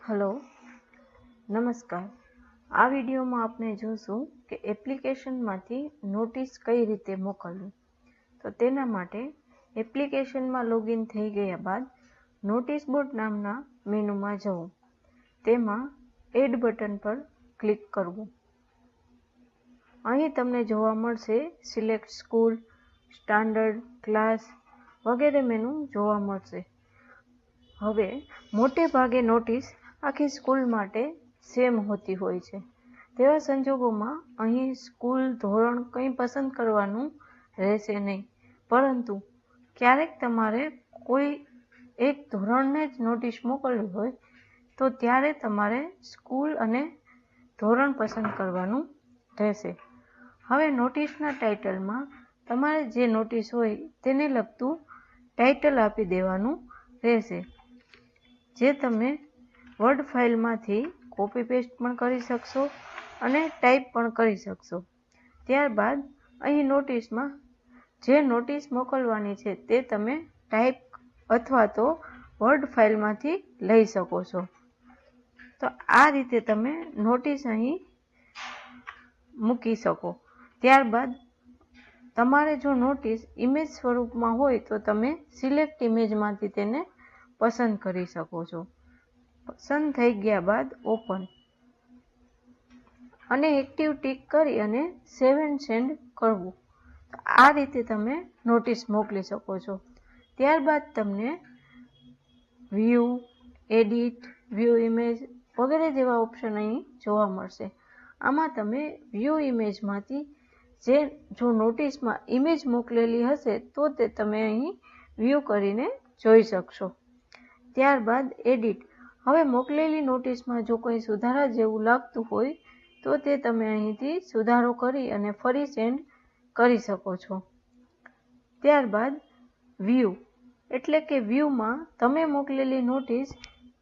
Hello, નમસ્કાર. આ વિડીયોમાં આપણે જોશું કે એપ્લિકેશનમાંથી નોટિસ કઈ રીતે મોકલવી. તો તેના માટે એપ્લિકેશનમાં લોગિન થઈ ગયા બાદ નોટિસ બોર્ડ નામના મેનુમાં જવું. તેમાં એડ બટન પર ક્લિક કરવું. અહીં તમને જોવા મળશે સિલેક્ટ સ્કૂલ, સ્ટાન્ડર્ડ, ક્લાસ વગેરે મેનુ જોવા મળશે. હવે મોટે ભાગે નોટિસ આખી સ્કૂલ માટે સેમ હોતી હોય છે. તેવા સંજોગોમાં અહીં સ્કૂલ ધોરણ કંઈ પસંદ કરવાનું રહેશે નહીં, પરંતુ ક્યારેક તમારે કોઈ એક ધોરણને જ નોટિસ મોકલવી હોય તો ત્યારે તમારે સ્કૂલ અને ધોરણ પસંદ કરવાનું રહેશે. હવે નોટિસના ટાઇટલમાં તમારે જે નોટિસ હોય તેને લગતું ટાઇટલ આપી દેવાનું રહેશે, જે તમે વર્ડ ફાઇલમાંથી કોપી પેસ્ટ પણ કરી શકશો અને ટાઈપ પણ કરી શકશો. ત્યારબાદ અહીં નોટિસમાં જે નોટિસ મોકલવાની છે તે તમે ટાઈપ અથવા તો વર્ડ ફાઇલમાંથી લઈ શકો છો. તો આ રીતે તમે નોટિસ અહીં મૂકી શકો. ત્યારબાદ તમારે જો નોટિસ ઇમેજ સ્વરૂપમાં હોય તો તમે સિલેક્ટ ઇમેજમાંથી તેને પસંદ કરી શકો છો. પસંદ થઈ ગયા બાદ ઓપન અને એક્ટિવ ટીક કરી અને સેવ એન્ડ સેન્ડ કરવું. આ રીતે તમે નોટિસ મોકલી શકો છો. ત્યારબાદ તમને વ્યૂ, એડિટ, વ્યૂ ઇમેજ વગેરે જેવા ઓપ્શન અહીં જોવા મળશે. આમાં તમે વ્યૂ ઇમેજમાંથી જો નોટિસમાં ઇમેજ મોકલેલી હશે તો તે તમે અહીં વ્યૂ કરીને જોઈ શકશો. ત્યારબાદ એડિટ. હવે મોકલેલી નોટિસમાં જો કોઈ સુધારા જેવું લાગતું હોય તો તે તમે અહીંથી સુધારો કરી અને ફરી સેન્ડ કરી શકો છો. ત્યારબાદ વ્યૂ એટલે કે વ્યૂમાં તમે મોકલેલી નોટિસ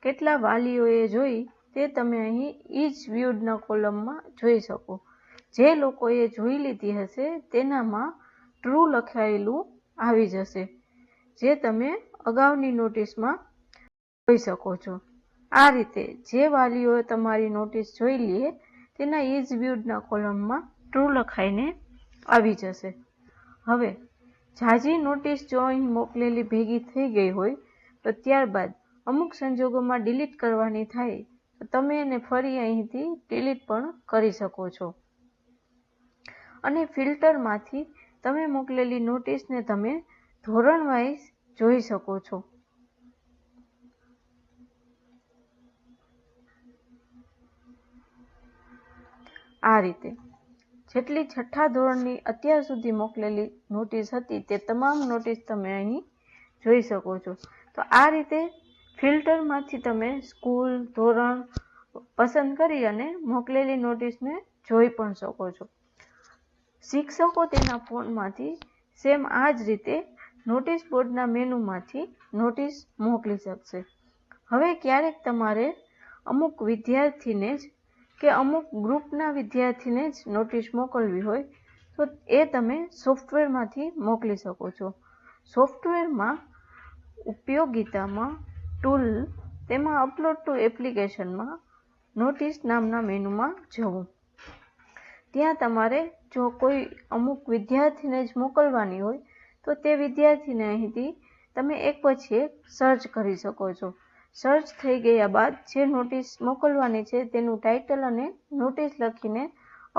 કેટલા વાલીઓએ જોઈ તે તમે અહીં ઇચ વ્યુડના કોલમમાં જોઈ શકો. જે લોકોએ જોઈ લીધી હશે તેનામાં ટ્રુ લખાયેલું આવી જશે, જે તમે અગાઉની નોટિસમાં જોઈ શકો છો. આ રીતે જે વાલીઓએ તમારી નોટિસ જોઈ લે તેના ઇઝ વ્યુડના કોલમમાં ટ્રુ લખાઈને આવી જશે. હવે ઝાઝી નોટિસ જો અહીં મોકલેલી ભેગી થઈ ગઈ હોય તો ત્યારબાદ અમુક સંજોગોમાં ડિલીટ કરવાની થાય તો તમે એને ફરી અહીંથી ડિલીટ પણ કરી શકો છો. અને ફિલ્ટરમાંથી તમે મોકલેલી નોટિસને તમે ધોરણ વાઇઝ જોઈ શકો છો. આ રીતે જેટલી છઠ્ઠા ધોરણની અત્યાર સુધી મોકલેલી નોટિસ હતી તે તમામ નોટિસ તમે અહીં જોઈ શકો છો. તો આ રીતે ફિલ્ટરમાંથી તમે સ્કૂલ, ધોરણ પસંદ કરી અને મોકલેલી નોટિસને જોઈ પણ શકો છો. શિક્ષકો તેના ફોનમાંથી સેમ આ જ રીતે નોટિસ બોર્ડના મેનુમાંથી નોટિસ મોકલી શકશે. હવે ક્યારેક તમારે અમુક વિદ્યાર્થીને જ કે અમુક ગ્રુપના વિદ્યાર્થીને જ નોટિસ મોકલવી હોય તો એ તમે સોફ્ટવેરમાંથી મોકલી શકો છો. સોફ્ટવેરમાં ઉપયોગિતામાં ટૂલ, તેમાં અપલોડ ટુ એપ્લિકેશનમાં નોટિસ નામના મેનુમાં જવું. ત્યાં તમારે જો કોઈ અમુક વિદ્યાર્થીને જ મોકલવાની હોય તો તે વિદ્યાર્થીને અહીંથી તમે એક પછી એક સર્ચ કરી શકો છો. સર્ચ થઈ ગયા બાદ જે નોટિસ મોકલવાની છે તેનું ટાઇટલ અને નોટિસ લખીને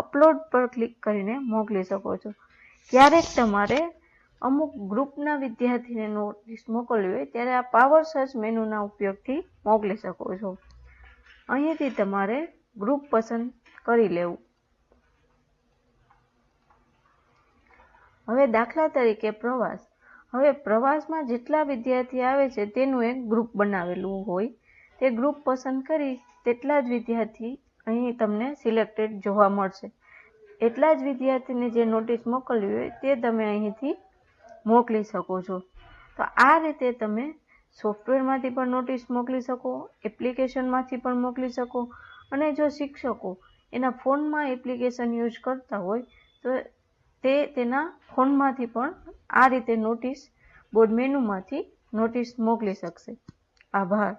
અપલોડ પર ક્લિક કરીને મોકલી શકો છો. ક્યારેક તમારે અમુક ગ્રુપના વિદ્યાર્થીને નોટિસ મોકલવી હોય ત્યારે આ પાવર સર્ચ મેનુના ઉપયોગથી મોકલી શકો છો. અહીંથી તમારે ગ્રુપ પસંદ કરી લેવું. હવે દાખલા તરીકે પ્રવાસ. હવે પ્રવાસમાં જેટલા વિદ્યાર્થી આવે છે તેનું એક ગ્રુપ બનાવેલું હોય, તે ગ્રુપ પસંદ કરી તેટલા જ વિદ્યાર્થી અહીં તમને સિલેક્ટેડ જોવા મળશે. એટલા જ વિદ્યાર્થીને જે નોટિસ મોકલવી હોય તે તમે અહીંથી મોકલી શકો છો. તો આ રીતે તમે સોફ્ટવેરમાંથી પણ નોટિસ મોકલી શકો, એપ્લિકેશનમાંથી પણ મોકલી શકો, અને જો શિક્ષકો એના ફોનમાં એપ્લિકેશન યુઝ કરતા હોય તો તે તેના ફોનમાંથી પણ આ રીતે નોટિસ બોર્ડ મેનુમાંથી નોટિસ મોકલી શકશે. આભાર.